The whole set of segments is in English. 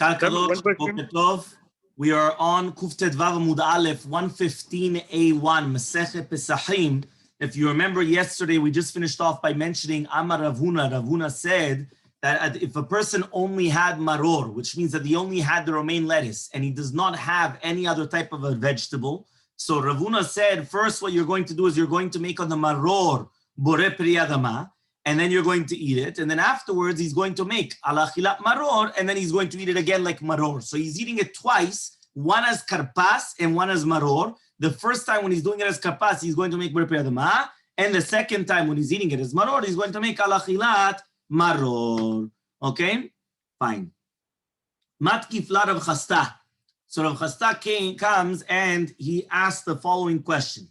Kar Kadosh, Boker Tov. We are on Kuftet Vav Amud Aleph 115a1 Masechet Pesachim. If you remember yesterday, we just finished off by mentioning Amar Rav Huna. Rav Huna said that if a person only had maror, which means that he only had the romaine lettuce and he does not have any other type of a vegetable, so Rav Huna said, first what you're going to do is you're going to make on the maror boreh pri adama, and then you're going to eat it. And then afterwards, he's going to make alachilat maror, and then he's going to eat it again like maror. So he's eating it twice, one as karpas and one as maror. The first time when he's doing it as karpas, he's going to make boreh pri adama. And the second time when he's eating it as maror, he's going to make alachilat maror. Okay? Fine. Matkifla Rav Chasta. So Rav Chasta comes and he asked the following question.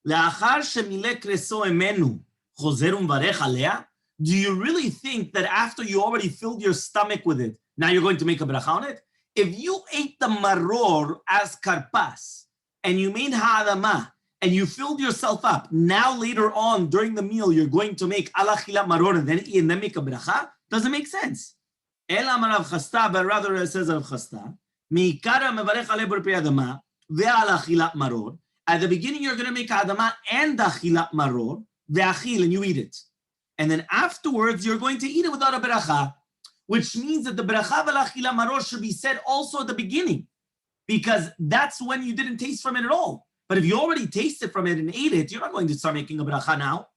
Le'achar shemilek reso emenu. Do you really think that after you already filled your stomach with it, now you're going to make a bracha on it? If you ate the maror as karpas, and you made ha'adama, and you filled yourself up, now later on during the meal, you're going to make alachilat maror and then make a bracha? Doesn't make sense. El amar Rav Chasta, but rather it says Rav Chasta, me'ikara mevarech ale boreh pri adama ve'alachilat maror. At the beginning, you're going to make adama and achilat maror, ve'achil, and you eat it. And then afterwards, you're going to eat it without a bracha, which means that the bracha ve'achila maror should be said also at the beginning, because that's when you didn't taste from it at all. But if you already tasted from it and ate it, you're not going to start making a bracha now.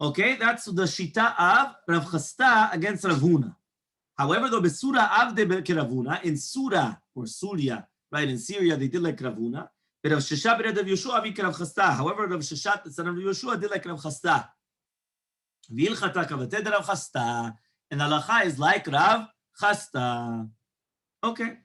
Okay, that's the shita of Rav Chasta against Rav Huna. However, though besura avde Rav Huna, in Surah or Surya, right, in Syria, they did like Rav Huna. But Rav Shesha ben Rav Yoshua avik Rav Chasta. However, Rav Shesha, the son of Rav Yoshua, did like Rav Chasta. V'ilchata kavated Rav Chasta, and halacha is like Rav Chasta. Okay.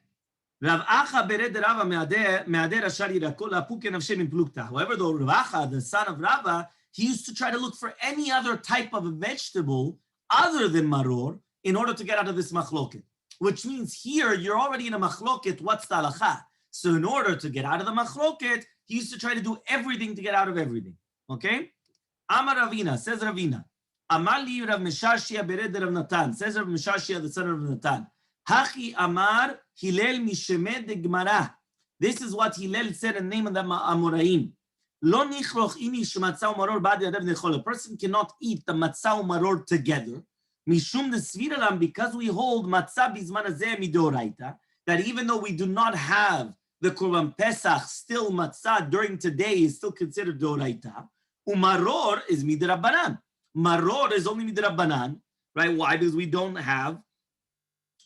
Rav Acha bered Rava me'ader ashar yirakol apuk nafshe min plukta. However, though Rav Acha, the son of Rava, he used to try to look for any other type of a vegetable other than maror in order to get out of this machloket. Which means here you're already in a machloket. What's the halacha? So in order to get out of the machloket, he used to try to do everything to get out of everything. Okay? Amar Ravina, says Ravina. Amar li Rav Meshashia bered Rav Natan. Says Rav Meshashia, the son of Rav Natan. Hachi Amar Hillel Mishemed de Gemara. This is what Hillel said in the name of the Amoraim. Lo nichroch inish matzah u'maror ba'ad yadav nechol. A person cannot eat the matzah u'maror together. Mishum de sviralam, because we hold matzah bizman hazeh midoraita, that even though we do not have the Korban Pesach, still matzah during today is still considered doraita. Umaror is midrabanan. Maror is only midrabanan, right? Why? Because we don't have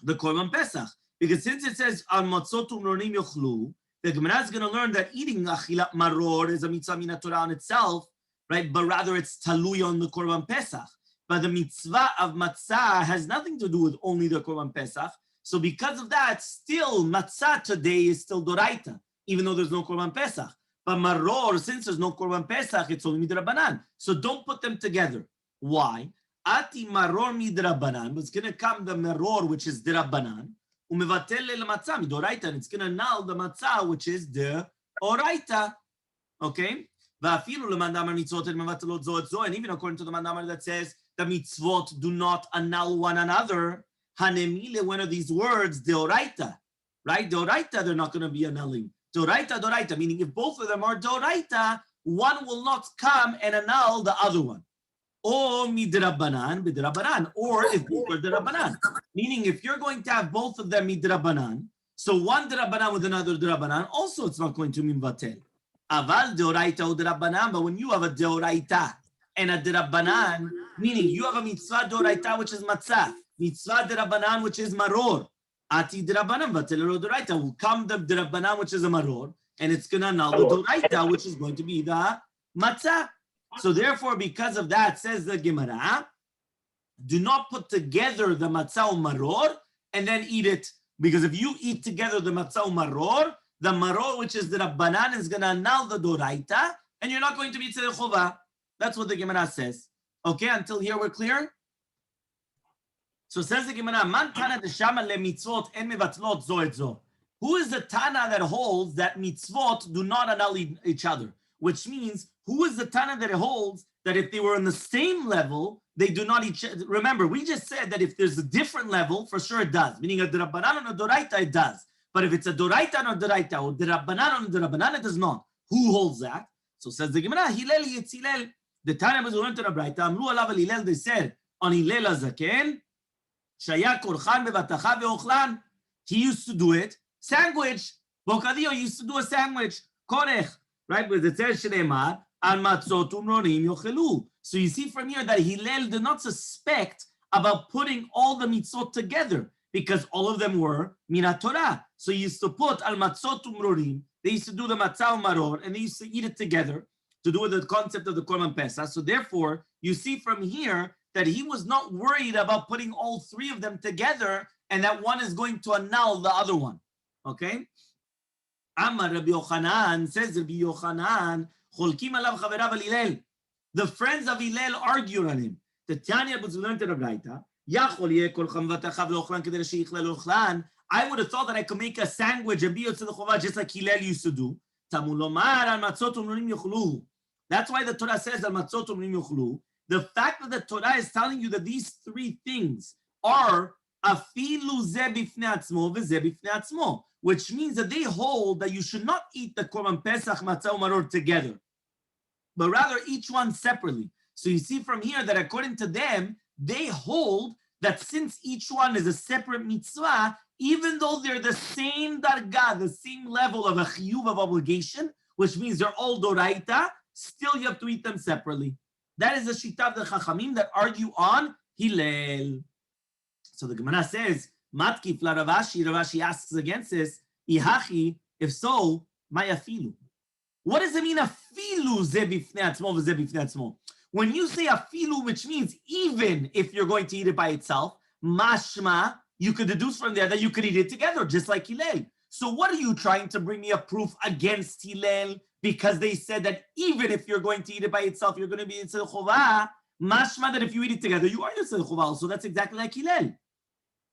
the Korban Pesach. Because since it says al matzot u'mronim yochlu, the Gemara is going to learn that eating achilat maror is a mitzvah min Torah on itself, right? But rather it's talui on the Korban Pesach. But the mitzvah of matzah has nothing to do with only the Korban Pesach. So because of that, still matzah today is still doraita, even though there's no Korban Pesach. But maror, since there's no Korban Pesach, it's only midrabanan. So don't put them together. Why? Ati maror midrabanan. It's going to come the maror, which is dirabanan. Umevatel el matzah midoraita, and it's going to null the matzah, which is the oraita. Okay? Va'afilu lemandamar mitzvot el mevatelot zo et zo. And even according to the mandamar that says the mitzvot do not annul one another. Hanemile, one of these words, deoraita, right? Deoraita, they're not going to be annulling. Deoraita, meaning if both of them are deoraita, one will not come and annul the other one. Or midrabanan, bidrabanan, or if both are derabanan. Meaning if you're going to have both of them midrabanan, so one derabanan with another derabanan, also it's not going to mean vatel. Aval deoraita or derabanan, but when you have a deoraita and a derabanan, meaning you have a mitzvah deoraita, which is matzah, mitzvah derabanan, which is maror. Ati derabanan, vatelero doraita. Will come the derabanan, which is a maror, and it's going to annul the doraita, which is going to be the matzah. So therefore, because of that, says the Gemara, do not put together the matzah maror and then eat it. Because if you eat together the matzah maror, the maror, which is the rabbanan, is going to annul the doraita, and you're not going to be tzedek chova. That's what the Gemara says. Okay, until here we're clear? So says the Gemara, Man Tana deshama le mitzvot en mevatlot zo et zo. Who is the Tana that holds that mitzvot do not annul each other? Which means, Who is the Tana that holds that if they were on the same level, they do not each? Remember, we just said that if there's a different level, for sure it does. Meaning a D'Rabbanan and a Doraita, it does. But if it's a Doraita and a Doraita, or D'Rabbanan and a D'Rabbanan, it does not. Who holds that? So says the Gemara, Hillel Yetz Hillel. The Tana was learned to the Braita. Amru alav al Hillel. They said on Hillel Zaken, Shaya Korchan bevatacha veochlan. He used to do it. Sandwich. Bokadio used to do a sandwich. Korech. Right? With the says Shneimar. So you see from here that Hillel did not suspect about putting all the mitzvot together because all of them were minat Torah. So he used to put al matzot umrorim. They used to do the matzah maror and they used to eat it together to do with the concept of the Korban Pesach. So therefore, you see from here that he was not worried about putting all three of them together and that one is going to annul the other one. Okay? Amar Rabbi Yochanan, says Rabbi Yochanan, the friends of Hillel argued on him. The Tanya was learned in the Braita. I would have thought that I could make a sandwich and be to the chovah just like Hillel used to do. That's why the Torah says the fact that the Torah is telling you that these three things are afilu ze bifnei atzmo v'ze bifnei atzmo, which means that they hold that you should not eat the Korban Pesach, Matzah, Maror together, but rather each one separately. So you see from here that according to them, they hold that since each one is a separate mitzvah, even though they're the same dargah, the same level of a chiyuv of obligation, which means they're all doraita, still you have to eat them separately. That is the shita of the Chachamim that argue on Hillel. So the Gemara says, Matkif la Ravashi. Ravashi asks against this, Ihachi, if so, mayafilu. What does it mean, afilu ze bifnei atzmo v'ze bifnei atzmo? When you say afilu, which means even if you're going to eat it by itself, mashma, you could deduce from there that you could eat it together, just like Hillel. So what are you trying to bring me a proof against Hillel? Because they said that even if you're going to eat it by itself, you're going to be Yitzhak Chovah. Mashma that if you eat it together, you are Yitzhak Chovah. So that's exactly like Hillel.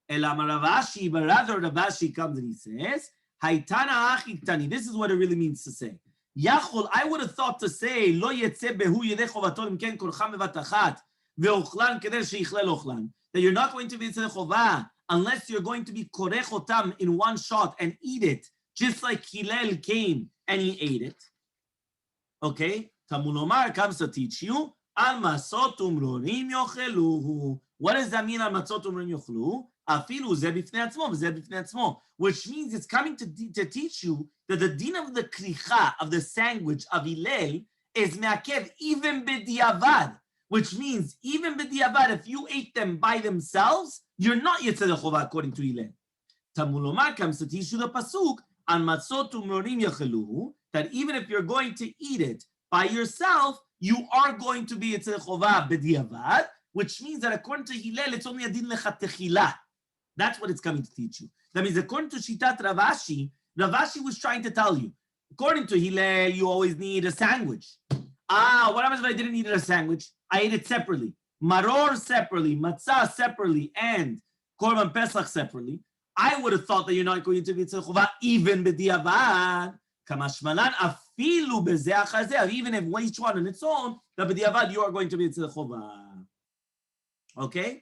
Elama Ravashi, but rather Ravashi comes and he says, Haitana achitani. This is what it really means to say. Yachol, I would have thought to say, Lo yetze behu yedei chovato imken korcham bevatachat veochlan keder sheichlel ochlan. That you're not going to be Yitzhak Chovah unless you're going to be korech otam in one shot and eat it, just like Hillel came and he ate it. Okay? Talmud Omar comes to teach you, Al masot umrorim yocheluhu. What does that mean, Al masot umrorim yochelu? Afilu ze bifnei atzmo, ze bifnei atzmo. Which means it's coming to teach you that the din of the kricha, of the sandwich of Hillel, is me'akev even b'diavad. Which means, even b'diavad, if you ate them by themselves, you're not Yitzhak Chovah according to Hillel. Talmud Omar comes to teach you the pasuk, Al matzot umrorim yocheluhu, that even if you're going to eat it by yourself, you are going to be Yitzhak Chovah b'diavad, which means that according to Hillel, it's only a din lechatechila. That's what it's coming to teach you. That means according to Shitat Ravashi, Ravashi was trying to tell you, according to Hillel, you always need a sandwich. What happens if I didn't eat a sandwich? I ate it separately. Maror separately, matzah separately, and Korban Pesach separately. I would have thought that you're not going to be Yitzhak Chovah even b'diavad. Kamashmalan afilu b'zeh achazeh. Even if each one on its own, the b'diavad you are going to be Yitzhak Chovah. Okay?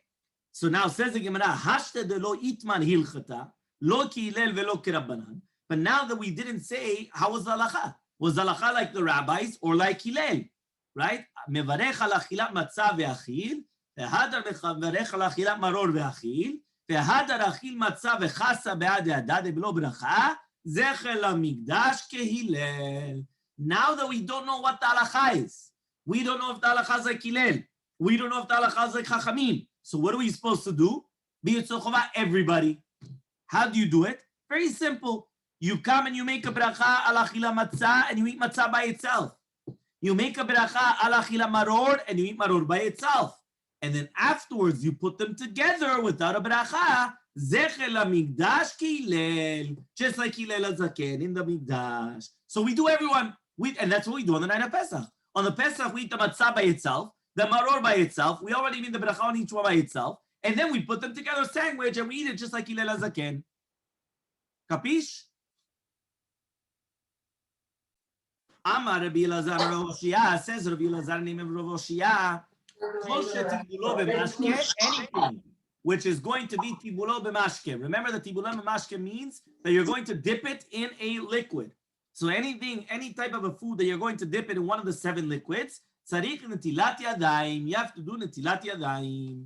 So now says the Gemara, Hashta de lo itman hilchata, lo ki Hillel velo ki Rabbanan. But now that we didn't say, how was the halacha? Was the halacha like the rabbis or like Hillel? Right? Mevarech al achilat matzah ve'achil, ve'hadar mevarech al achilat maror ve'achil, ve'hadar achil matzah ve'chasa be'ad yadad be'lo bracha, zechel hamikdash ke Hillel. Now that we don't know what the halacha is, we don't know if the halacha is like Hillel, we don't know if the halacha is like Chachamim. So what are we supposed to do? Be Yitzhak Chovah everybody. How do you do it? Very simple. You come and you make a bracha al achila matzah and you eat matzah by itself. You make a bracha al achila maror and you eat maror by itself. And then afterwards you put them together without a bracha. Zechel hamikdash ki Hillel. Just like Hillel HaZaken in the mikdash. So we do everyone. And that's what we do on the night of Pesach. On the Pesach we eat the matzah by itself. The maror by itself, we already made the bracha on each one by itself, and then we put them together sandwich and we eat it just like Hillel HaZaken. Capish? Amar Rabbi Elazar Rav Oshia, says Rabbi Elazar name of Rav Oshia, anything which is going to be tibulo b'mashke. Remember that tibulo b'mashke means that you're going to dip it in a liquid. So anything, any type of a food that you're going to dip it in one of the 7 liquids, tzarich netilat yadayim, you have to do netilat yadayim.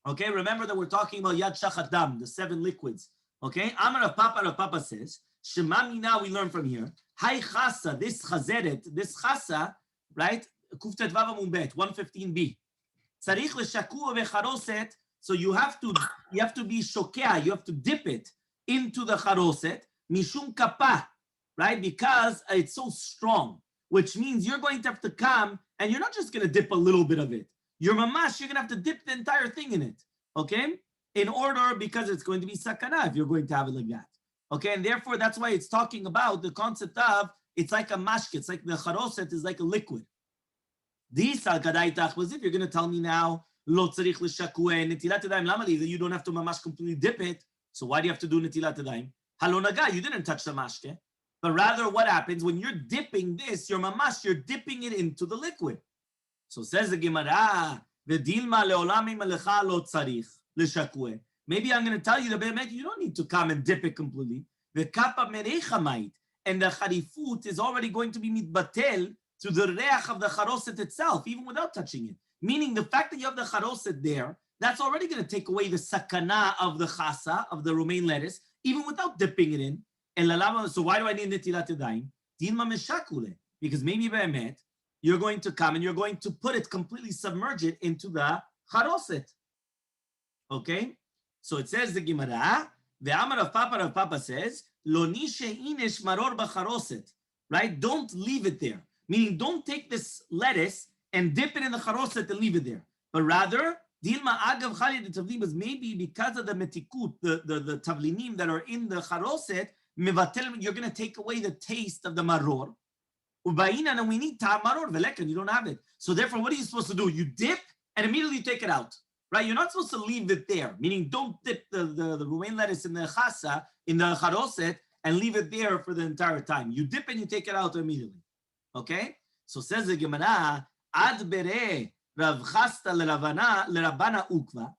Okay, remember that we're talking about yad shachat dam, the 7 liquids. Okay, Amar Rav Papa says, Shema mina, we learn from here, Hai chasa, this chazeret, this chasa, right, Kuftet Vav Amud Bet, 115b. Tzarich l'shakua v'charoset. So you have to be shokea. You have to dip it into the charoset mishum kapa, right? Because it's so strong, which means you're going to have to come and you're not just going to dip a little bit of it. You're mamash. You're going to have to dip the entire thing in it, okay? In order, because it's going to be sakana if you're going to have it like that, okay? And therefore, that's why it's talking about the concept of it's like a mashke. It's like the charoset is like a liquid. This al-kadaitach was if you're going to tell me now, lo tzarich l'shakue netilat yadayim lamali, that you don't have to mamash completely dip it. So why do you have to do netilat yadayim? Halonaga, you didn't touch the mashke. But rather, what happens when you're dipping this, you're dipping it into the liquid. So says the Gemara, v'dilma leolam imalecha lo tzarich l'shakue. Maybe I'm going to tell you that you don't need to come and dip it completely. V'kapa merecha mait, and the charifut is already going to be mitbatel to the reach of the charoset itself, even without touching it. Meaning the fact that you have the charoset there, that's already going to take away the sakana of the chasa, of the romaine lettuce, even without dipping it in. So why do I need netilat yadayim? Dilma meshakule. Because maybe be'emet, you're going to come and you're going to put it, completely submerge it into the charoset. Okay? So it says the Gemara, the Amar of Papa says, Lo nishe inish maror b'charoset. Right? Don't leave it there. Meaning, don't take this lettuce and dip it in the charoset and leave it there. But rather, dilma agav chalid tavlim, maybe because of the metikut, the tavlinim that are in the charoset, you're going to take away the taste of the maror. And we need ta maror velekan, you don't have it. So therefore, what are you supposed to do? You dip and immediately take it out. Right? You're not supposed to leave it there. Meaning, don't dip the romaine lettuce in the chasa, in the charoset, and leave it there for the entire time. You dip and you take it out immediately. Okay? So says the Gemara, Ad bere Rav Chasta l'Rabana ukva,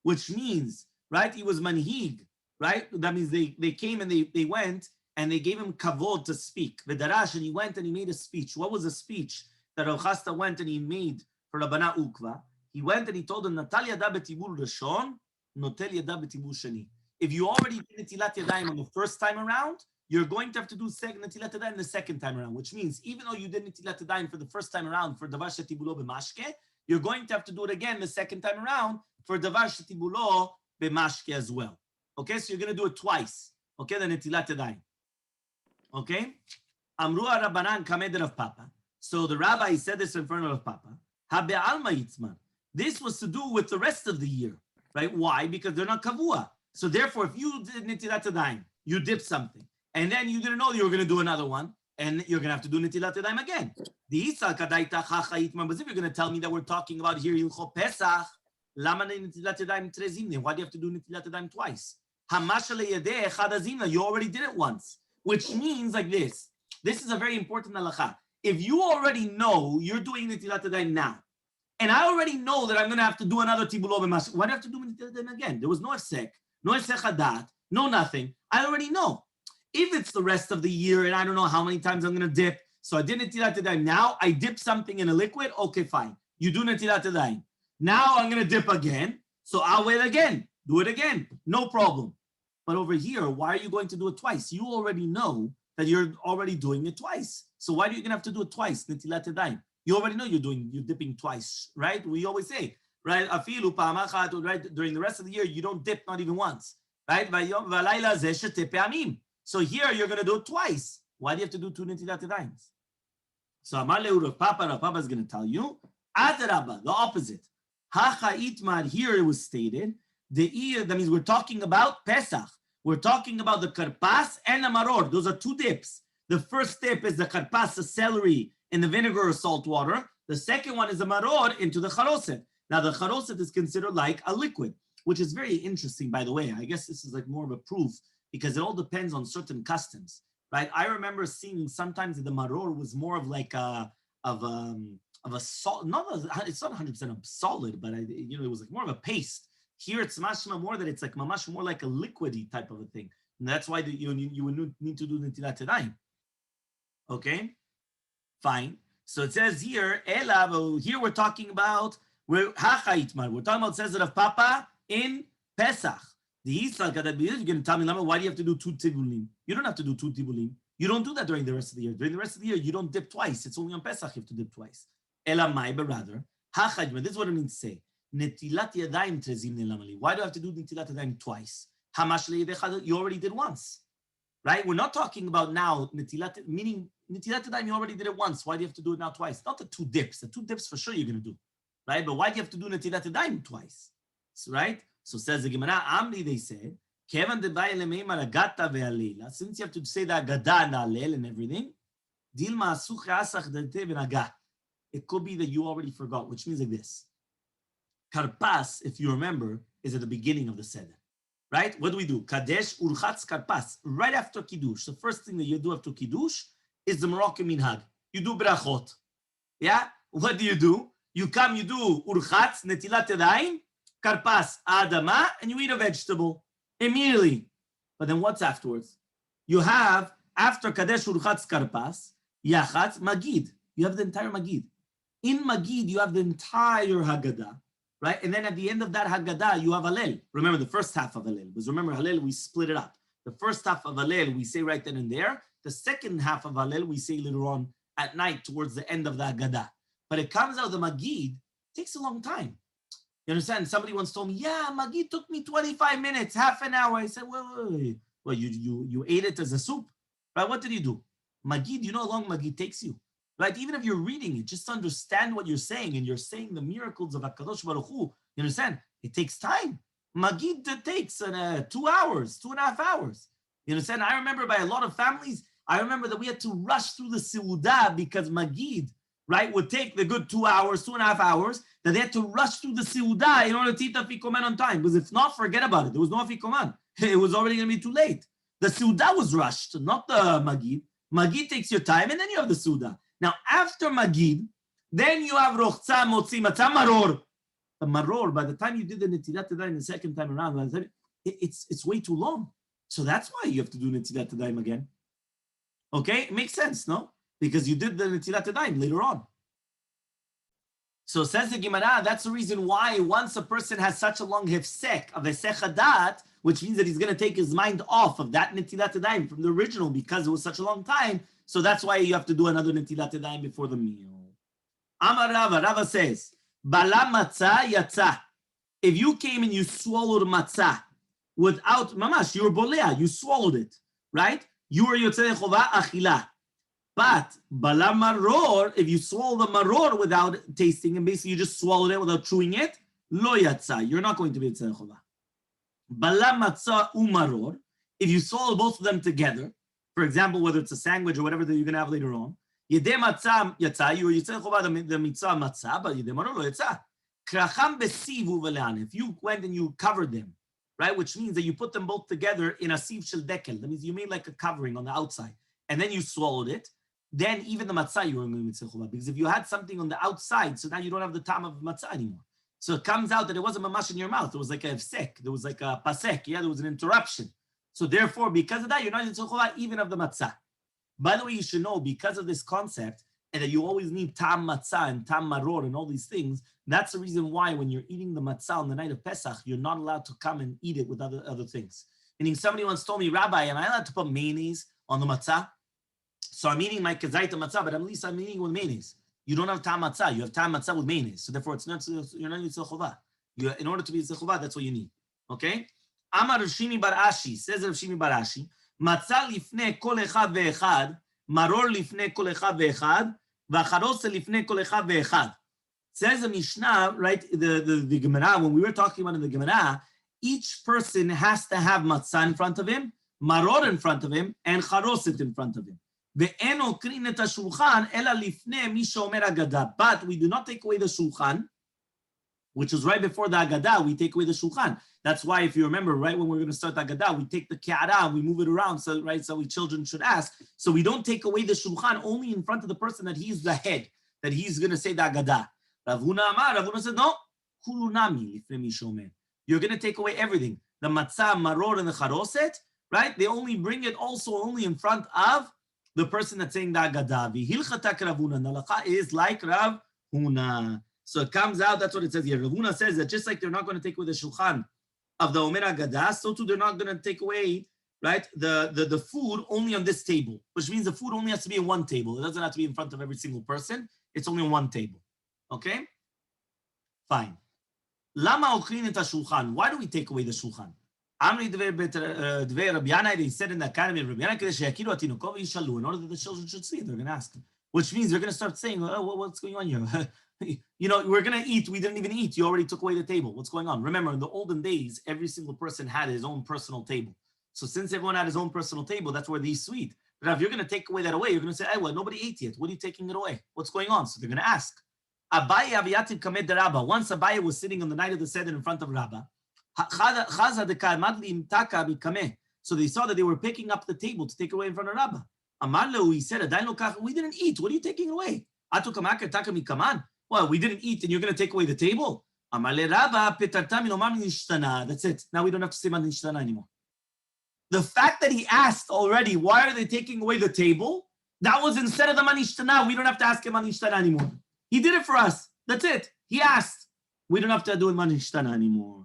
which means, right, he was manhig, right? That means they came and they went and they gave him kavod to speak. V'darash, and he went and he made a speech. What was the speech that Rav Chasta went and he made for Rabana ukva? He went and he told them, Natal yada betibur rishon, notel yada betibur shani. If you already did netilat yadayim on the first time around, you're going to have to do netilat yadayim the second time around, which means even though you did netilat yadayim for the first time around for davar shetibulo b'mashke, you're going to have to do it again the second time around for davar shetibulo b'mashke as well. Okay, so you're going to do it twice. Okay, the netilat yadayim. Okay, Amru Rabbanan kamed of Papa. So the rabbi said this in front of Papa. Habe'alma yitzman. This was to do with the rest of the year, right? Why? Because they're not kavua. So therefore, if you did netilat yadayim, you dipped something, and then you didn't know you were going to do another one, and you're going to have to do netilat yadayim again. The isal kadaita chacha yitman. But if you're going to tell me that we're talking about here Hilchot Pesach, lama netilat yadayim trezimne? Why do you have to do netilat yadayim twice? Hamasha leyadeh echad azimna. You already did it once, which means like this. This is a very important halacha. If you already know you're doing netilat yadayim now, and I already know that I'm going to have to do another tibulo b'mashke, why do I have to do netilat yadayim again? There was no efsek, no efsek hadat, no nothing. I already know. If it's the rest of the year and I don't know how many times I'm going to dip, so I did netilat yadayim. Now I dip something in a liquid. Okay, fine. You do netilat yadayim. Now I'm going to dip again. So I'll wait again. Do it again. No problem. But over here, why are you going to do it twice? You already know that you're already doing it twice. So why are you going to have to do it twice? Netilat yadayim. You already know you're dipping twice, right? We always say, right? Afilu pa'amachat, right? During the rest of the year, you don't dip not even once, right? So here you're going to do it twice. Why do you have to do 2 netilat yadayim? So Amar le'Rav Papa is going to tell you, Adarabba, the opposite. Hacha itmar, here it was stated, that means we're talking about Pesach. We're talking about the karpas and the maror. Those are 2 dips. The first dip is the karpas, the celery, in the vinegar or salt water. The second one is the maror into the charoset. Now the charoset is considered like a liquid, which is very interesting, by the way. I guess this is like more of a proof because it all depends on certain customs. right? I remember seeing sometimes the maror was more of like a salt, it's not 100% of solid, but it was like more of a paste. Here it's mashma more that it's like mamash more like a liquidy type of a thing. And that's why you would need to do netilat yadayim. Okay, fine. So it says here, here we're talking about we're talking about says it of Papa in Pesach. The Yisrael Kadad, you're going to tell me, Lama, why do you have to do 2 tibulim? You don't have to do 2 tibulim. You don't do that during the rest of the year. During the rest of the year, you don't dip twice. It's only on Pesach you have to dip twice. Elamai, but rather, this is what it means to say. Netilat yadayim trezim nelamali. Why do I have to do netilat yadayim twice? You already did once, right? We're not talking about now netilat, meaning netilat yadayim, you already did it once. Why do you have to do it now twice? Not the 2 dips. The 2 dips for sure you're going to do, right? But why do you have to do netilat yadayim twice, right? So says the Gemara, Amri, they said, since you have to say the Agada and the Alel and everything, it could be that you already forgot, which means like this. Karpas, if you remember, is at the beginning of the Seder, right? What do we do? Kadesh urchatz karpas, right after Kiddush. The first thing that you do after Kiddush is the Moroccan minhag. You do brachot. Yeah? What do? You come, you do urchatz, netilat yadayim, karpas, adama, and you eat a vegetable immediately. But then what's afterwards? You have, after Kadesh Urchatz Karpas, Yachatz, Magid. You have the entire Magid. In Magid, you have the entire Haggadah, right? And then at the end of that Haggadah, you have Hallel. Remember the first half of Hallel. Because remember, Hallel, we split it up. The first half of Hallel, we say right then and there. The second half of Hallel, we say later on at night towards the end of the Haggadah. But it comes out, the Magid takes a long time. You understand? Somebody once told me, yeah, Magid took me 25 minutes, half an hour. I said, wait. Well, you ate it as a soup, right? What did you do? Magid, you know how long Magid takes you, right? Even if you're reading it, just to understand what you're saying, and you're saying the miracles of HaKadosh Baruch Hu, you understand? It takes time. Magid takes 2 hours, 2.5 hours. You understand? I remember by a lot of families, I remember that we had to rush through the Seudah because Magid, right, would take the good 2 hours, 2.5 hours, that they had to rush through the Seudah in order to eat the Afikoman on time. Because if not, forget about it. There was no Afikoman. It was already going to be too late. The Seudah was rushed, not the Magid. Magid takes your time, and then you have the Seudah. Now, after Magid, then you have Rochza, Motzi, Matzah, Maror. The Maror, by the time you did the Netilat Yadayim the second time around, it's way too long. So that's why you have to do Netilat Yadayim again. Okay? It makes sense, no? Because you did the Netilat Yadayim later on. So says the Gemara, that's the reason why once a person has such a long hefsek of Hesech Hadat, which means that he's going to take his mind off of that Netilat Yadayim from the original because it was such a long time. So that's why you have to do another Netilat Yadayim before the meal. Amar Rava says, Bala matzah yatza. If you came and you swallowed matzah without, mamash, you were bolea, you swallowed it, right? You were yotzei chova achila. But bala maror, if you swallow the maror without tasting, and basically you just swallowed it without chewing it, lo yatza, you're not going to be yotzei chova. Bala matzah umaror, if you swallow both of them together, for example, whether it's a sandwich or whatever that you're going to have later on, yedei matzah yatza, you were yotzei chova the mitzvah matzah, but yedei maror lo yatza. Kracham besivu v'le'an, if you went and you covered them, right, which means that you put them both together in a sieve shel dekel, that means you made like a covering on the outside, and then you swallowed it, then even the matzah you were going to mitzvah, because if you had something on the outside, so now you don't have the time of matzah anymore. So it comes out that it wasn't mamash in your mouth. It was like a hefsek. There was like a pasek. Yeah, there was an interruption. So therefore, because of that, you're not in mitzvah even of the matzah. By the way, you should know, because of this concept, and that you always need tam matzah and tam maror and all these things, that's the reason why when you're eating the matzah on the night of Pesach, you're not allowed to come and eat it with other things. Meaning somebody once told me, Rabbi, am I allowed to put mayonnaise on the matzah? So I'm eating my kazaita matzah, but at least I'm eating with mayonnaise. You don't have tam matzah. You have tam matzah with mayonnaise. So therefore, you're not yitzchak chova. In order to be yitzchak chova, that's what you need. Okay? Amar Rav Shimi bar Ashi, says Rav Shimi bar Ashi, matzah lifnei kol echad ve'echad, maror lifnei kol echad ve'echad, v'acharos lifnei kol echad ve'echad. Says the Mishnah, right, the Gemara, when we were talking about in the Gemara, each person has to have matzah in front of him, maror in front of him, and charoset in front of him. But we do not take away the shulchan which is right before the Agadah, we take away the Shulchan. That's why, if you remember, right when we're going to start the Agadah, we take the Ki'ara and we move it around, so right, so we children should ask. So we don't take away the Shulchan only in front of the person that he's the head, that he's going to say the Agadah. Rav Huna said, no, kulunami lifnei shomer. You're going to take away everything. The matzah, maror, and the charoset, right? They only bring it also only in front of the person that's saying the Agadah. V'hilchatak Rav Huna. The halacha is like Rav Huna. So it comes out, that's what it says here. Rav Huna says that just like they're not going to take away the shulchan of the Omer Agadah, so too they're not going to take away, right, the food only on this table, which means the food only has to be in one table. It doesn't have to be in front of every single person. It's only on one table. Okay? Fine. Lama ochlin et shulchan. Why do we take away the shulchan? Amri dvei Rabbi Yanai, they said in the academy of Rabbi Yanai, in order that the children should see it, they're going to ask them. Which means they're going to start saying, oh, what's going on here? You know, we're going to eat. We didn't even eat. You already took away the table. What's going on? Remember, in the olden days, every single person had his own personal table. So since everyone had his own personal table, that's where they eat. But if you're going to take away that away, you're going to say, hey, well, nobody ate yet. What are you taking it away? What's going on? So they're going to ask. Abaye aviyativ kamed derabba. Once Abaye was sitting on the night of the Seder in front of Rabbah. So they saw that they were picking up the table to take away in front of Rabbah. Amarlo, he said, we didn't eat. What are you taking away? Well, we didn't eat and you're going to take away the table? That's it. Now we don't have to say man nishtana anymore. The fact that he asked already, why are they taking away the table? That was instead of the man nishtana. We don't have to ask him man nishtana anymore. He did it for us. That's it. He asked. We don't have to do man nishtana anymore.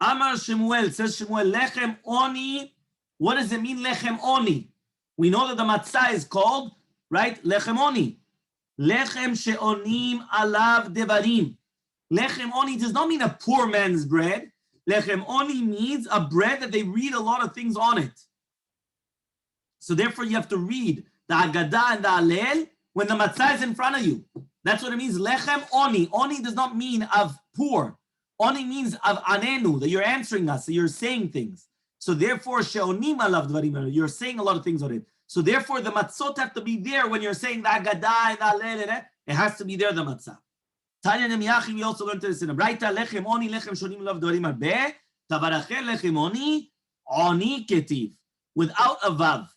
Amar Shemuel, says Shemuel, lechem oni. What does it mean, lechem oni? We know that the matzah is called, right, lechem oni. Lechem she'onim alav devarim. Lechem oni does not mean a poor man's bread. Lechem oni means a bread that they read a lot of things on it. So therefore you have to read the Haggadah and the Hallel when the matzah is in front of you. That's what it means, lechem oni. Oni does not mean of poor. Oni means of anenu, that you're answering us, that you're saying things. So therefore, she'onim alav devarim, you're saying a lot of things on it. So therefore, the matzot have to be there when you're saying the Haggadah and the Hallel. It has to be there, the matzah. Tanya Nemiyachi, we also learned this in a Braita, lechem oni, lechem shonim alav devarim harbeh, tavaracher lechem oni ketiv. Without a vav.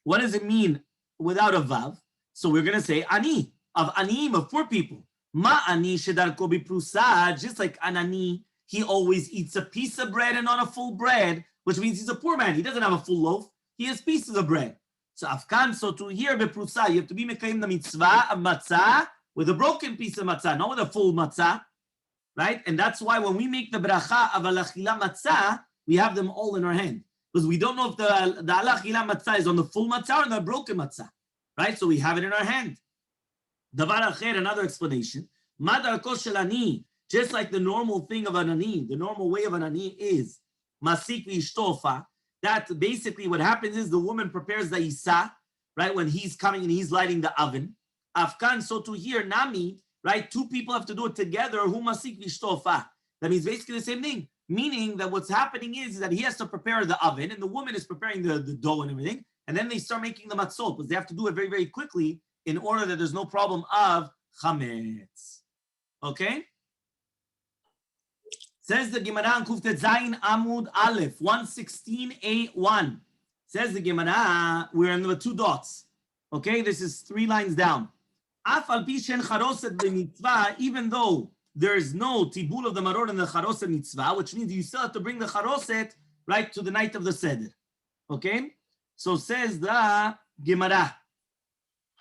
What does it mean without a vav? So we're going to say ani, of aniim, of poor people. Ma ani shedarko biprusa, just like an ani, he always eats a piece of bread and not a full bread, which means he's a poor man. He doesn't have a full loaf. He has pieces of bread. So afkan, so to hear beprusa, you have to be mekayim the mitzvah of matzah with a broken piece of matzah, not with a full matzah, right? And that's why when we make the bracha of alachila matzah, we have them all in our hand. Because we don't know if the alachila matzah is on the full matzah or the broken matzah, right? So we have it in our hand. Davar acher, another explanation. Madar koshel ani, just like the normal thing of an ani, the normal way of an ani is masik v'ishtofa. That basically what happens is the woman prepares the isa, right? When he's coming and he's lighting the oven. Afkan, so to hear nami, right? Two people have to do it together. Hu masik v'ishtofa. That means basically the same thing. Meaning that what's happening is that he has to prepare the oven and the woman is preparing the dough and everything. And then they start making the matzot because they have to do it very, very quickly in order that there's no problem of chametz. Okay? Says the Gemara in Kuftet Zayin Amud Aleph, 116a1. Says the Gemara, we're in the two dots. Okay, this is 3 lines down. Af al pi shen charoset b'mitzvah, even though there is no tibul of the maror in the charoset mitzvah, which means you still have to bring the charoset right to the night of the seder. Okay, so says the Gemara.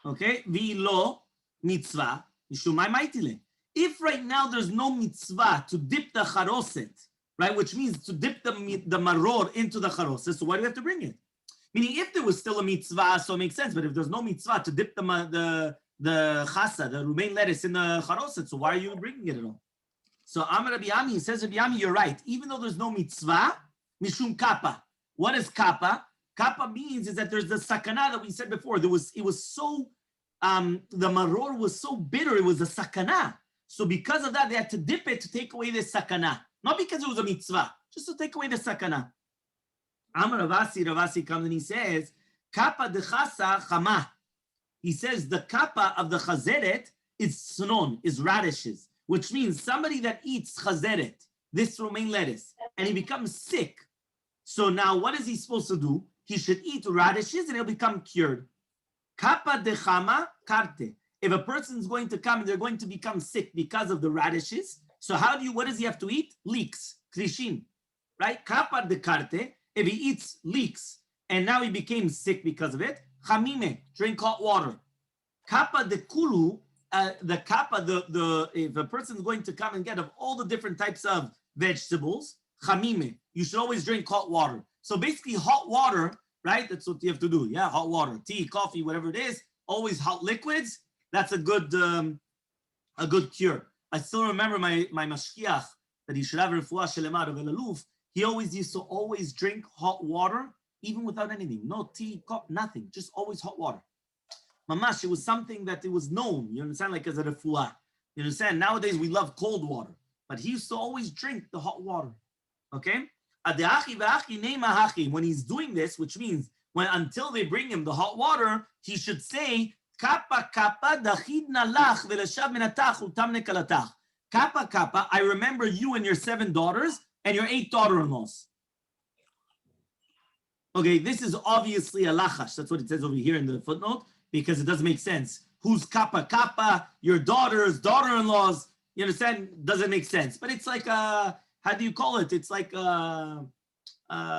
Okay, v'lo mitzvah mishumai maitile. If right now there's no mitzvah to dip the charoset, right, which means to dip the maror into the charoset, so why do we have to bring it? Meaning, if there was still a mitzvah, so it makes sense. But if there's no mitzvah to dip the chasa, the romaine lettuce in the charoset, so why are you bringing it at all? So Amar Rabbi Ami says, Rabbi Ami, you're right. Even though there's no mitzvah, mishum kappa. What is kappa? Kappa means is that there's the sakana that we said before. It was so the maror was so bitter, it was a sakana. So because of that, they had to dip it to take away the sakana. Not because it was a mitzvah, just to take away the sakana. Amar Ravasi comes and he says, kappa de chasa chama. He says the kappa of the chazeret is snon, is radishes. which means somebody that eats chazeret, this romaine lettuce, and he becomes sick. So now what is he supposed to do? He should eat radishes and he'll become cured. Kappa de chama karte. If a person is going to come and they're going to become sick because of the radishes, so what does he have to eat? Leeks, krishin, right? Kappa de karte. If he eats leeks and now he became sick because of it, chamime, drink hot water. Kappa de kulu, if a person is going to come and get of all the different types of vegetables, chamime, you should always drink hot water. So basically hot water, right? That's what you have to do. Yeah, hot water, tea, coffee, whatever it is, always hot liquids. That's a good cure. I still remember my mashkiach that he should have refuah shelema of Elaluf. He always used to always drink hot water, even without anything. No tea, coffee, nothing. Just always hot water. Mamash, it was something that it was known. You understand? Like as a refuah. You understand? Nowadays we love cold water. But he used to always drink the hot water. Okay? When he's doing this, which means until they bring him the hot water, he should say, Kappa kappa dachidna lach velashav minatach utam nekalatach. Kappa kappa, I remember you and your 7 daughters and your 8 daughter-in-laws. Okay, this is obviously a lachash. That's what it says over here in the footnote, because it doesn't make sense. Who's kappa kappa? Your daughters, daughter-in-laws. You understand? Doesn't make sense. But it's like how do you call it? It's like it's how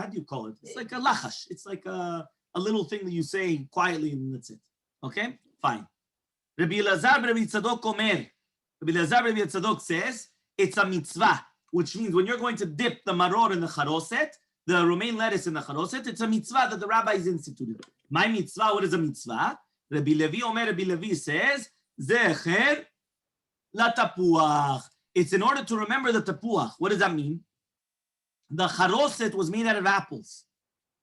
do you call it? It's like a lachash. It's like a little thing that you say quietly and that's it. Okay? Fine. Rabbi Elazar Rabbi Tzadok Omer. Rabbi Elazar Rabbi Tzadok says it's a mitzvah, which means when you're going to dip the maror in the charoset, the romaine lettuce in the charoset, it's a mitzvah that the rabbis instituted. My mitzvah, what is a mitzvah? Rabbi Levi Omer, Rabbi Levi says, Zecher la tapuach. It's in order to remember the tapuach. What does that mean? The charoset was made out of apples.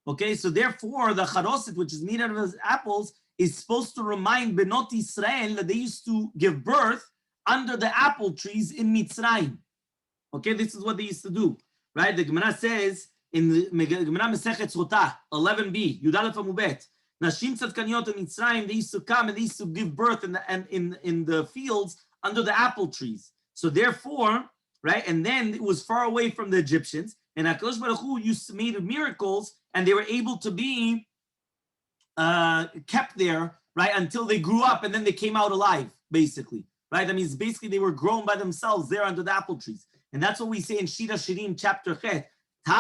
Okay, so therefore the charoset, which is made out of apples, is supposed to remind Benot Israel that they used to give birth under the apple trees in Mitzrayim. Okay, this is what they used to do, right? The Gemara says in the Gemara Masechet 11b, Yudalef Amubet, Nashim Tzadkaniyot in Mitzrayim, they used to come and they used to give birth in the fields under the apple trees. So therefore, right, and then it was far away from the Egyptians, and HaKadosh Baruch Hu used to make miracles, and they were able to be kept there, right, until they grew up, and then they came out alive, basically, right? That means basically they were grown by themselves there under the apple trees. And that's what we say in Shira Shirim, chapter Chet. There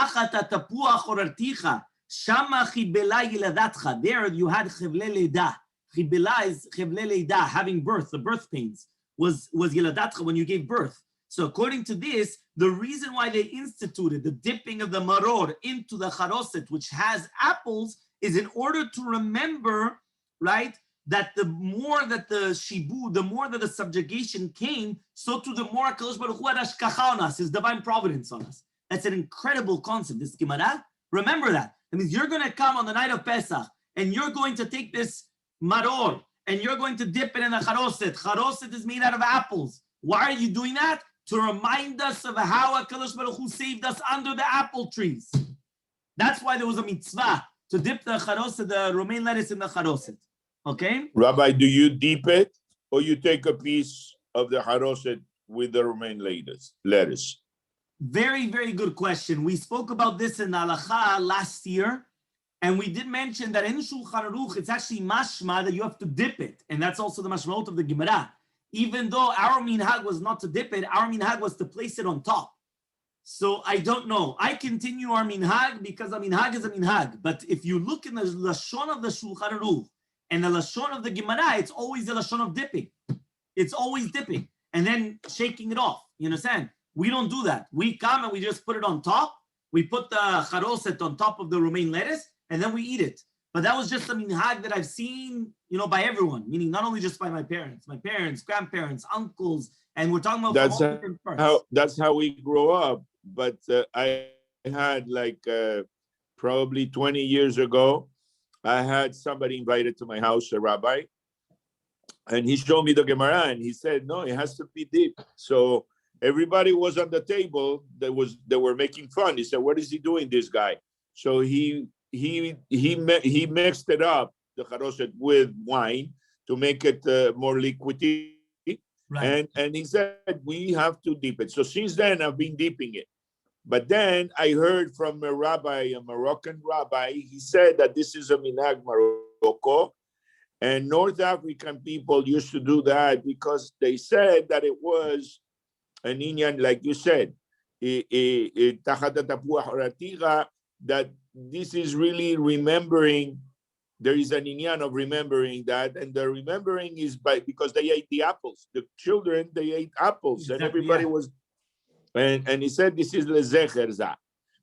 you had chevle leida. Chibela is chevle leida, having birth, the birth pains was yeladatcha when you gave birth. So according to this, the reason why they instituted the dipping of the maror into the charoset, which has apples, is in order to remember, right, that the more that the shibu, the more that the subjugation came, so to the more HaKadosh Baruch Hu had hashkacha on us, his divine providence on us. That's an incredible concept, this Gemara. Remember that. That means you're going to come on the night of Pesach, and you're going to take this maror, and you're going to dip it in the charoset. Charoset is made out of apples. Why are you doing that? To remind us of how HaKadosh Baruch Hu saved us under the apple trees. That's why there was a mitzvah to dip the charoset, the romaine lettuce in the charoset. Okay? Rabbi, do you dip it or you take a piece of the haroset with the romaine lettuce? Very, very good question. We spoke about this in Halacha last year, and we did mention that in Shulchan Aruch, it's actually mashma that you have to dip it. And that's also the mashmaot of the Gemara. Even though our minhag was not to dip it, our minhag was to place it on top. So I don't know. I continue our minhag because a minhag is a minhag. But if you look in the lashon of the Shulchan Aruch and the lashon of the Gemara, it's always the lashon of dipping. It's always dipping and then shaking it off. You understand? We don't do that. We come and we just put it on top. We put the charoset on top of the romaine lettuce and then we eat it. But that was just a minhag that I've seen, by everyone, meaning not only just by my parents, grandparents, uncles, and we're talking about that's how we grow up. But I had probably 20 years ago, I had somebody invited to my house, a rabbi, and he showed me the Gemara and he said, no, it has to be deep. So everybody was on the table. They were making fun. He said, what is he doing, this guy? So he mixed it up, the charoset, with wine to make it more liquidy. Right. And he said, we have to dip it. So since then, I've been dipping it. But then I heard from a rabbi, a Moroccan rabbi, he said that this is a minhag Morocco, and North African people used to do that because they said that it was an inyan, like you said, that this is really remembering. There is an inyan of remembering that, and the remembering is because they ate the apples. The children, they ate apples, Exactly, and everybody was, and he said this is lezecherza.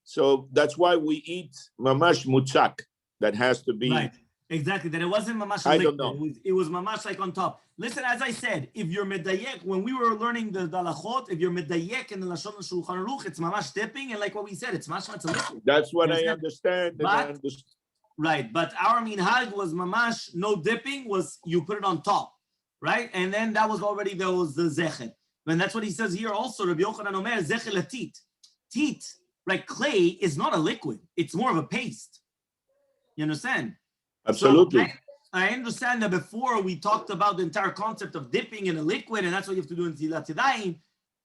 So that's why we eat mamash mutzak. That has to be right. Exactly. That it wasn't mamash I liquid. don't know. It was mamash like on top. Listen, as I said, if you're medayek, when we were learning the halachot, if you're medayek in the lashon shulchan aruch, it's mamash dipping, and like what we said, it's mashma, it's a liquid. That's what I understand. But, right, but our minhag was mamash, no dipping, was you put it on top, right? And then that was already, there was the zecher. And that's what he says here also, Rabbi Yochanan Omer, zecher latit. Teat, like clay, is not a liquid. It's more of a paste. You understand? Absolutely. So I understand that before we talked about the entire concept of dipping in a liquid, and that's what you have to do in Tilat Yadayim.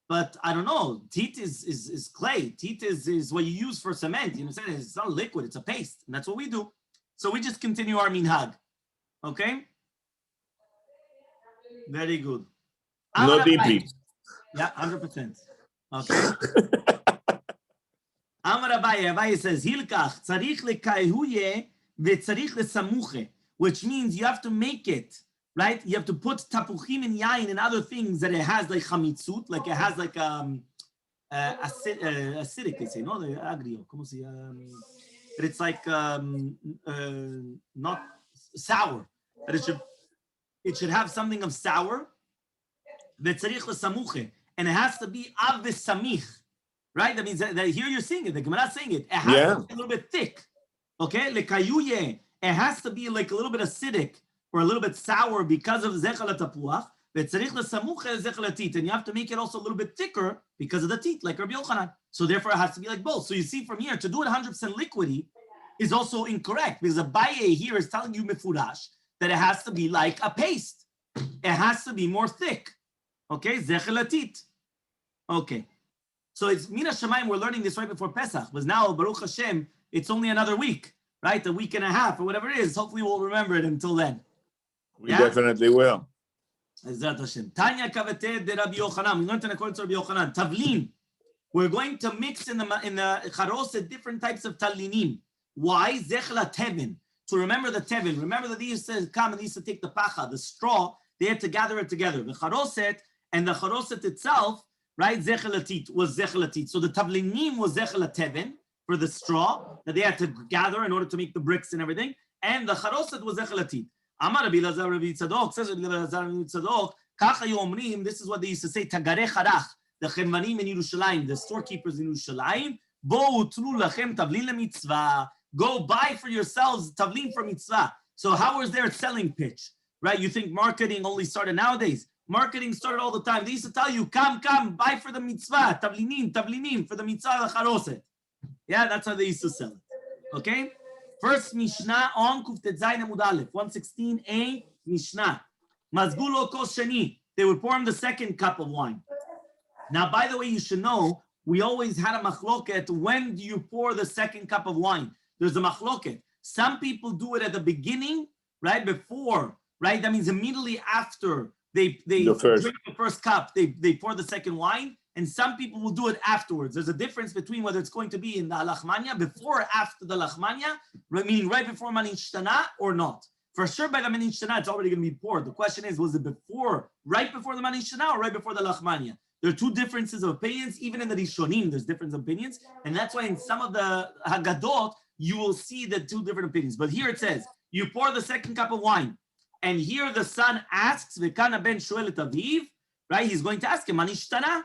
But I don't know. Teat is clay. Teat is what you use for cement. You understand? It's not a liquid. It's a paste. And that's what we do. So we just continue our minhag. Okay? Very good. No dipping. Yeah, 100%. Okay. Amar Abaye says, Hilkach, tzarich lekayhuye ve'tzarich lesamuche, which means you have to make it, right? You have to put tapuchim and yain and other things that it has like chamitzut, like it has like acidic, they say, no? The agrio, como se but it's like not sour. But it should have something of sour. Ve'tzarich lesamuche, and it has to be av v'samich. Right? That means that here you're seeing it. The Gemara is saying it. It has to be a little bit thick. Okay? Lekayuye. It has to be like a little bit acidic or a little bit sour because of zechel tapuach. And you have to make it also a little bit thicker because of the teeth, like Rabbi Yochanan. So therefore it has to be like both. So you see from here, to do it 100% liquidy is also incorrect because Abaye here is telling you mifurash that it has to be like a paste. It has to be more thick. Okay? Zechel. Okay. So it's Mina Shemaim, we're learning this right before Pesach, but now, Baruch Hashem, it's only another week, right? A week and a half, or whatever it is. Hopefully we'll remember it until then. We definitely will. Ezrat Hashem. Tanya Kaveted de Rabbi Yochanan. We learned in accordance to Rabbi Yochanan. Tavlin. We're going to mix in the charoset different types of talinim. Why? Zechla tevin. To remember the tevin. Remember that they used to come and they used to take the pacha, the straw, they had to gather it together. The charoset and the charoset itself, right? Zechelatit was zechelatit. So the tavlinim was zechelateven for the straw that they had to gather in order to make the bricks and everything. And the charoset was zechelatit. Amar Rabbi Elazar Rabbi Tzadok, says Rabbi Elazar Rabbi Tzadok, kacha yomrim, this is what they used to say, tagareh charach, the chemvanim in Yerushalayim, the storekeepers in Yerushalayim, bo utlu lachem tavlin lemitzvah, go buy for yourselves tavlin for mitzvah. So how is their selling pitch? Right? You think marketing only started nowadays? Marketing started all the time. They used to tell you, come, buy for the mitzvah, tavlinim, for the mitzvah, the charoset. Yeah, that's how they used to sell it. Okay? First Mishnah on Kuftet Zayin Amud Aleph, 116a Mishnah. Mazgulo kos sheni. They would pour him the second cup of wine. Now, by the way, you should know, we always had a machloket. When do you pour the second cup of wine? There's a machloket. Some people do it at the beginning, right? Before, right? That means immediately after they drink the first cup, they pour the second wine, and some people will do it afterwards. There's a difference between whether it's going to be in the lachmanya, before or after the lachmanya, meaning right before manishtana or not. For sure, by the manishtana, it's already going to be poured. The question is, was it before, right before the manishtana, or right before the lachmanya? There are two differences of opinions. Even in the Rishonim, there's different opinions, and that's why in some of the Haggadot, you will see the two different opinions. But here it says, you pour the second cup of wine. And here the son asks, V'kana ben shoel et aviv, right? He's going to ask him, Manishtana?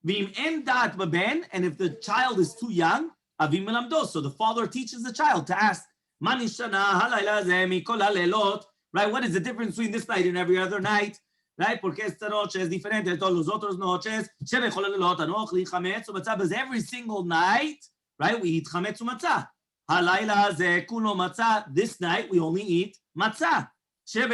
V'im en da'at b'ben, and if the child is too young, avim melamdo. So the father teaches the child to ask, Manishtana halayla ze mikol halelot, right? What is the difference between this night and every other night? Right? Porque esta noche es diferente de todos los otros noches. Shebechol halelot anoch li chametz u'matzah, because every single night, right, we eat chametz u'matzah. Halayla ze kulo matzah. This night we only eat matzah. This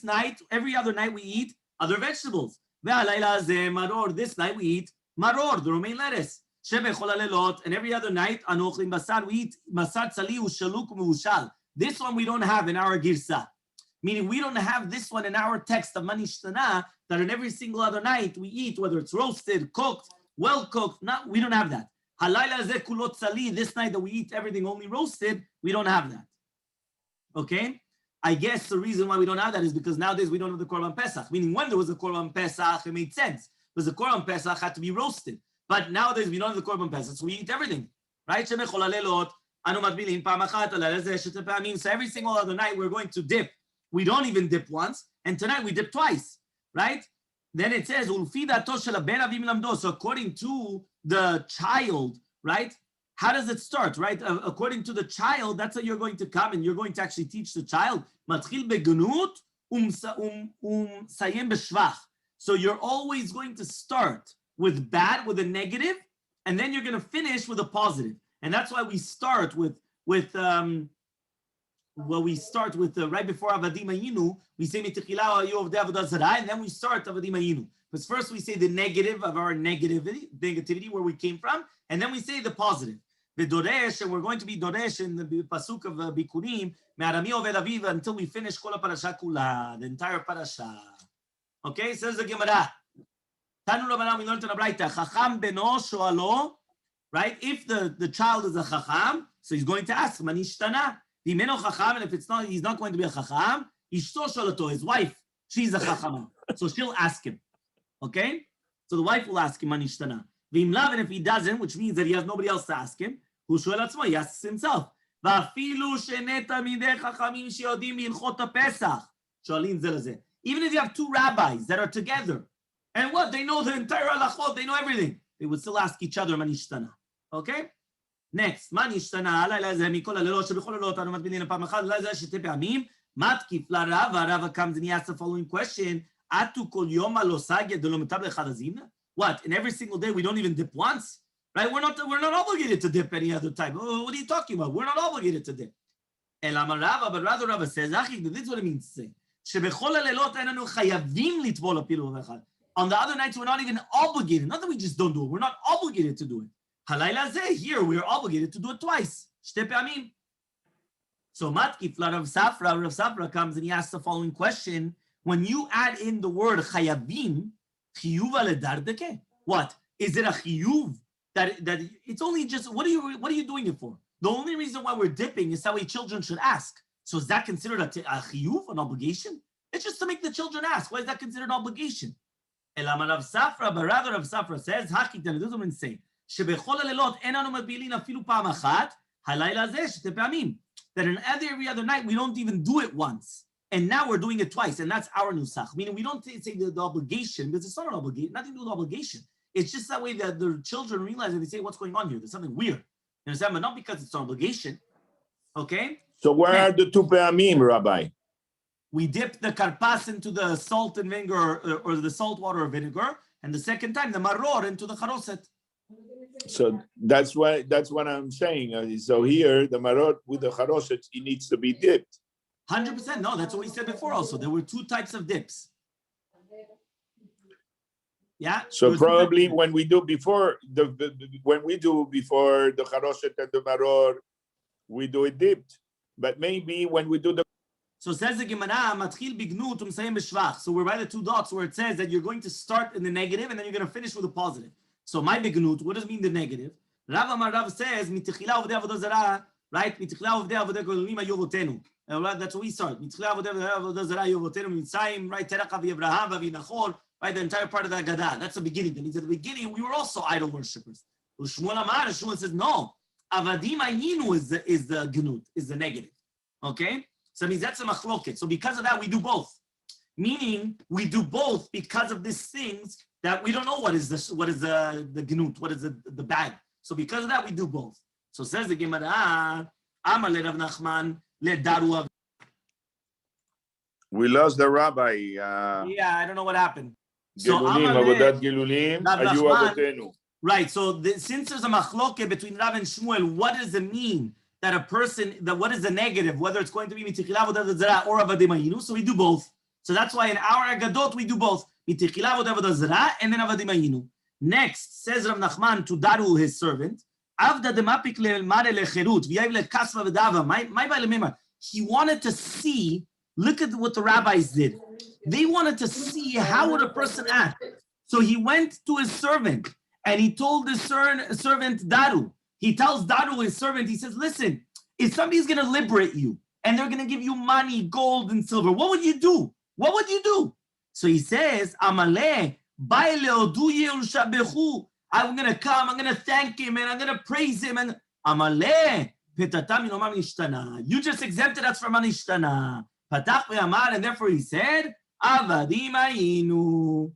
night, every other night we eat other vegetables. This night we eat maror, the romaine lettuce. And every other night, we eat masar tzali ushaluk mushal. This one we don't have in our girsa. Meaning we don't have this one in our text of manishtana, that in every single other night we eat, whether it's roasted, cooked, well cooked. Not, we don't have that. Halayla ze kulot tzali, this night that we eat everything only roasted, we don't have that. Okay? I guess the reason why we don't have that is because nowadays we don't have the Korban Pesach. Meaning when there was a Korban Pesach, it made sense. Because the Korban Pesach had to be roasted. But nowadays we don't have the Korban Pesach, so we eat everything. Right? So every single other night we're going to dip. We don't even dip once, and tonight we dip twice. Right? Then it says, so according to the child, right? How does it start, right? According to the child, that's how you're going to come and you're going to actually teach the child. So you're always going to start with bad, with a negative, and then you're going to finish with a positive. And that's why we start with right before Avadim Ayinu, we say Mitechila Ayu of Avodah Zarah, and then we start Avadim Ayinu. Because first we say the negative of our negativity, where we came from, and then we say the positive. The Doresh, and we're going to be Doresh in the Pasuk of Bikurim, Me'arami Oved Aviv, until we finish Kol HaParasha Kula, the entire parasha. Okay, says the Gemara. Tanu Rabbanan, we learned in the Braita, Chacham beno shoalo, right? If the child is a Chacham, so he's going to ask, Manishtana. Dimeno Chacham, and if it's not, he's not going to be a Chacham, Ishto shalato, his wife, she's a Chacham. So she'll ask him. Okay? So the wife will ask him, Manishtana. V'imlav, and if he doesn't, which means that he has nobody else to ask him, Hu shoel atzmo, he asks himself. Va'afilu she'nei talmidei chachamim she'yodim hilchot haPesach. Shoalim ze lezeh. Even if you have two rabbis that are together, and what? They know the entire halachot, they know everything. They would still ask each other, Manishtana. Okay? Next, Manishtana, alayla ze mikol halelot shebechol halelot anu matbilin apam echad, alayla ze shetei pa'amim, matkif la'Rava. Rava comes and he asks the following question, Atu kol yom lo saged de lo metab lechad azimna? What? In every single day we don't even dip once, right? We're not obligated to dip any other time. What are you talking about? We're not obligated to dip. Elamar Rava, but rather Rava says, this is what it means to say. Shebechol halelot enanu chayavim litbol apilu v'echad. On the other nights we're not even obligated. Not that we just don't do it. We're not obligated to do it. Halayla zeh, here we are obligated to do it twice. Shtei pe'amim. So matkif la Rav Safra comes and he asks the following question. When you add in the word chayavim, chiyuv aledardeke. What? Is it a chiyuv that it's only just, what are you doing it for? The only reason why we're dipping is that way children should ask. So is that considered a chiyuv, an obligation? It's just to make the children ask. Why is that considered an obligation? Elama Rav Safra, but rather Rav Safra says, hakitan, this woman say, shebechol halelot enanu matbilin afilu pa'am achat, halayla zeh shetei pe'amim. That in every other night we don't even do it once. And now we're doing it twice, and that's our nusach. Meaning we don't say the obligation, because it's not an obligation, nothing to do with obligation. It's just that way that the children realize and they say, what's going on here? There's something weird. You understand? But not because it's an obligation. Okay? So where are the two pe'amim, Rabbi? We dip the karpas into the salt and vinegar, or the salt water or vinegar, and the second time the maror into the charoset. So that's what I'm saying. So here, the maror with the charoset, it needs to be dipped. 100%. No, that's what we said before also. There were two types of dips. Yeah. So probably when we do before the charoset and the maror, we do it dipped. But maybe when we do the So says the Gemara, matchil bignut umsayim b'shvach. So we're by the two dots where it says that you're going to start in the negative and then you're going to finish with a positive. So my bignut, what does it mean the negative? Rav Amar Rav says, mitechila uvdei avodah zarah, right? Mitechila uvdei avodah kolim ayovotenu. That's what we start. Mitechila uvdei avodah zarah ayovotenu mitzayim, right? Terach avi Abraham, avi Nachor, right? The entire part of the Haggadah. That's the beginning. That means at the beginning we were also idol worshippers. Shmuel Amar, Shmuel says no. Avadim ayinu is the gnut, is the negative. Okay? So it means that's a machloket. So because of that, we do both. Meaning, we do both because of these things that we don't know what is the gnut, what is the bad. So because of that, we do both. So says the Gemara, Amar le Rav Nachman le daru. We lost the rabbi. Yeah, I don't know what happened. Gelulim, avodat gelulim, ayu avotenu. Right. So since there's a machloket between Rav and Shmuel, what does it mean that a person, that what is the negative, whether it's going to be mitichila avodah zara or avodah mayinu, so we do both. So that's why in our agadot we do both, mitichila avodah zara and then avodah mayinu. Next, says Rav Nachman to Daru, his servant, avda demapik le'mare le'cherut v'yav le'kasva v'dava. My ba'lemema. He wanted to see. Look at what the rabbis did. They wanted to see how would a person act. So he went to his servant and he told his servant Daru. He tells Daru, his servant, he says, listen, if somebody's going to liberate you and they're going to give you money, gold, and silver, what would you do? What would you do? So he says, Amaleh, I'm going to come, I'm going to thank him, and I'm going to praise him. And Amaleh, you just exempted us from Anishtana. And therefore he said, Avadim Ayinu.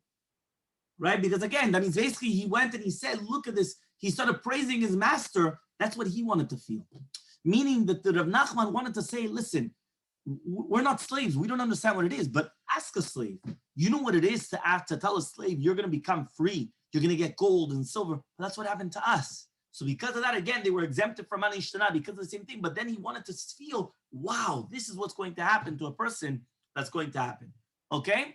Right? Because again, that means basically he went and he said, look at this. He started praising his master. That's what he wanted to feel. Meaning that the Rav Nachman wanted to say, listen, we're not slaves. We don't understand what it is, but ask a slave. You know what it is to tell a slave, you're going to become free. You're going to get gold and silver. But that's what happened to us. So because of that, again, they were exempted from Anishtana because of the same thing. But then he wanted to feel, wow, this is what's going to happen to a person that's going to happen. Okay?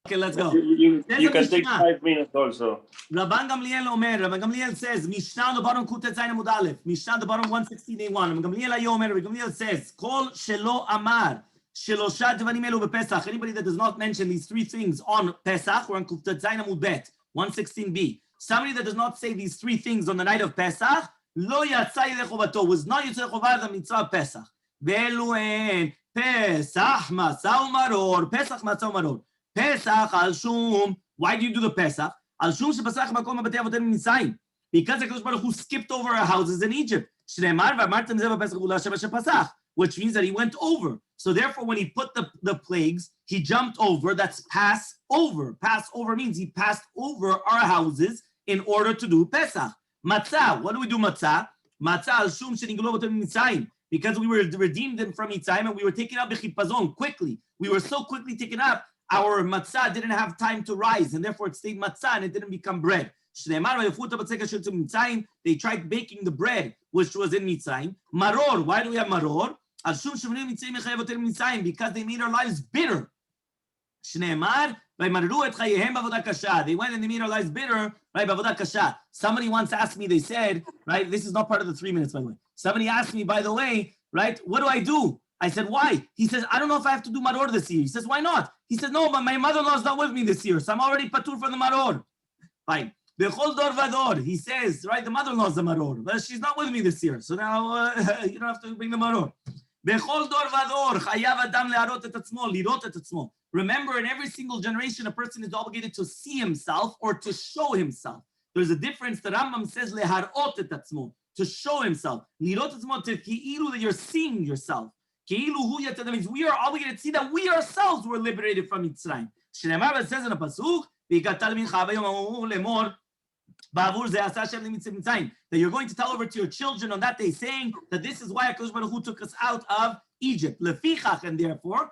Okay, let's go. You can take 5 minutes also. Rabban Gamliel says, Mishnah on the bottom, Kutet Zayin Amud Aleph. Mishnah on the bottom, 116a1. Rabban Gamliel says, Kol Shelo Amar, Shelosha Devanim Elu BePesach. Anybody that does not mention these three things on Pesach, or on Kutet Zayin Amud Bet, 116b. Somebody that does not say these three things on the night of Pesach, Lo Yatsa Yedei Chovato, was not Yotze Chovad the mitzvah of Pesach. Ve'elu en Pesach Matzah Umaror, Pesach Matzah Umaror. Pesach al shum. Why do you do the Pesach? Al shum shepasach makom b'tei avotem mitzrayim. Because the Kadosh Baruch Hu skipped over our houses in Egypt. Shneimar v'amartem zeh b'pesach v'lo Hashem shepasach, which means that he went over. So therefore, when he put the plagues, he jumped over. That's pass over. Pass over means he passed over our houses in order to do Pesach. Matzah. What do we do matzah? Matzah al shum sheniglo b'tem mitzrayim. Because we were redeemed them from Mitzrayim and we were taken up b'chipazon quickly. We were so quickly taken up. Our matzah didn't have time to rise, and therefore it stayed matzah and it didn't become bread. They tried baking the bread, which was in Mitzrayim. Maror, why do we have maror? Because they made our lives bitter. They went and they made our lives bitter, right? Somebody once asked me, they said, right, this is not part of the 3 minutes, by the way. Somebody asked me, by the way, right, what do I do? I said, why? He says, I don't know if I have to do maror this year. He says, why not? He said, no, but my mother-in-law is not with me this year, so I'm already patur for the maror. Fine. Bechol dor vador. He says, right, the mother-in-law is the maror, but she's not with me this year, so now you don't have to bring the maror. Bechol dor vador. Chayav adam le'arot et atzmo, lirot et atzmo. Remember, in every single generation, a person is obligated to see himself or to show himself. There's a difference. The Rambam says leharot et atzmo, to show himself. Lirot et atzmo, to ki'ilu, that you're seeing yourself. That means we are obligated to see that we ourselves were liberated from Mitzrayim. It says in a pasuk, that you're going to tell over to your children on that day, saying that this is why HaKadosh Baruch Hu took us out of Egypt. And therefore,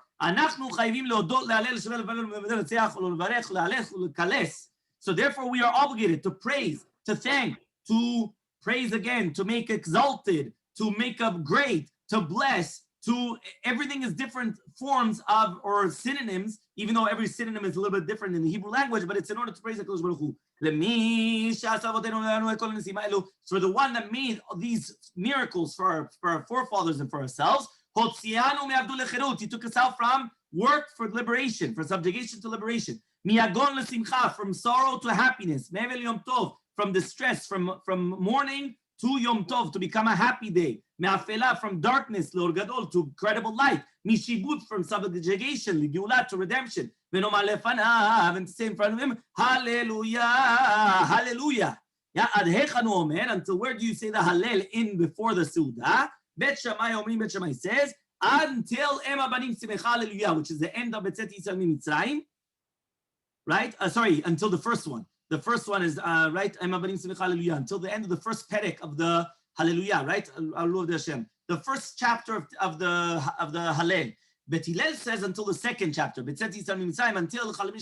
so therefore we are obligated to praise, to thank, to praise again, to make exalted, to make up great, to bless, to everything is different forms of or synonyms, even though every synonym is a little bit different in the Hebrew language, but it's in order to praise HaKadosh Baruch Hu. For the one that made these miracles for our forefathers and for ourselves, he took us out from work for liberation, for subjugation to liberation. From sorrow to happiness. From distress, from mourning to Yom Tov, to become a happy day. Me'afela, from darkness, Lord Gadol, to credible light. Mishibut, from subjugation, Ligeulah, to redemption. Ve'nomar lefanav, and to say in front of him, Hallelujah, Hallelujah. Yeah, adhechanu omer, until where do you say the Hallel in before the Suda? Bet Shammai Omrim, Bet Shammai says, until Ema Banim Simecha Hallelujah, which is the end of Betzet Yisrael Mitzrayim. Right? Until the first one. The first one is right, until the end of the first perek of the Hallelujah, right? The first chapter of the Hallel. Bet Hillel says until the second chapter. Until Chalim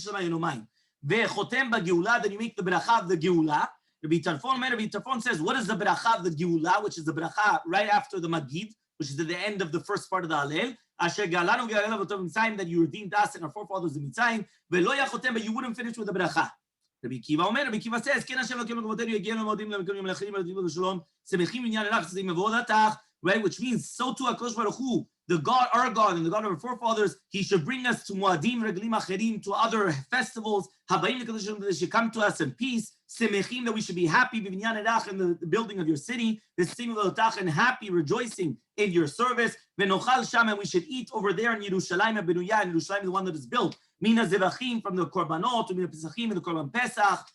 Shalom Yonomayim. Ve'chotem b'Geula, then you make the bracha of the Geula. Rabbi Tarfon says, what is the bracha of the Geula, which is the bracha right after the Magid, which is at the end of the first part of the Hallel. Asher galanu v'yalelu v'tov Mitzrayim, that you redeemed us and our forefathers in Mitzrayim. Ve'lo yachotem, but you wouldn't finish with the bracha. Rabbi Kiva says, Ken Hashem Elokeinu kavotenu yegenu modim le'mekim melechim le'divim v'shalom semechim minyan elach tzim mevodatach, right? Which means, so too HaKadosh Baruch Hu, the God, our God, and the God of our forefathers, He should bring us to Muadim Reglim Acherim, to other festivals, Habayim L'Kadoshim, that they should come to us in peace, Semechim, that we should be happy, B'vinyan Erach, in the building of your city, V'sim V'lotach, and happy, rejoicing in your service, V'nochal Sham, and we should eat over there in Yerushalayim, Benuya, and Yerushalayim, the one that is built, Mina Zevachim, from the Korbanot, to Mina Pesachim, and the Korban Pesach,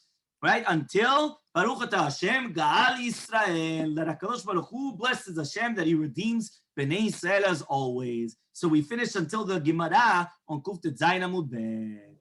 right? Until Baruch Atah Hashem, Ga'al Yisrael, that HaKadosh Baruch Hu blesses Hashem, that He redeems Bnei Yisrael as always. So we finish until the Gemara on Kuftet Zayin Amud Bet.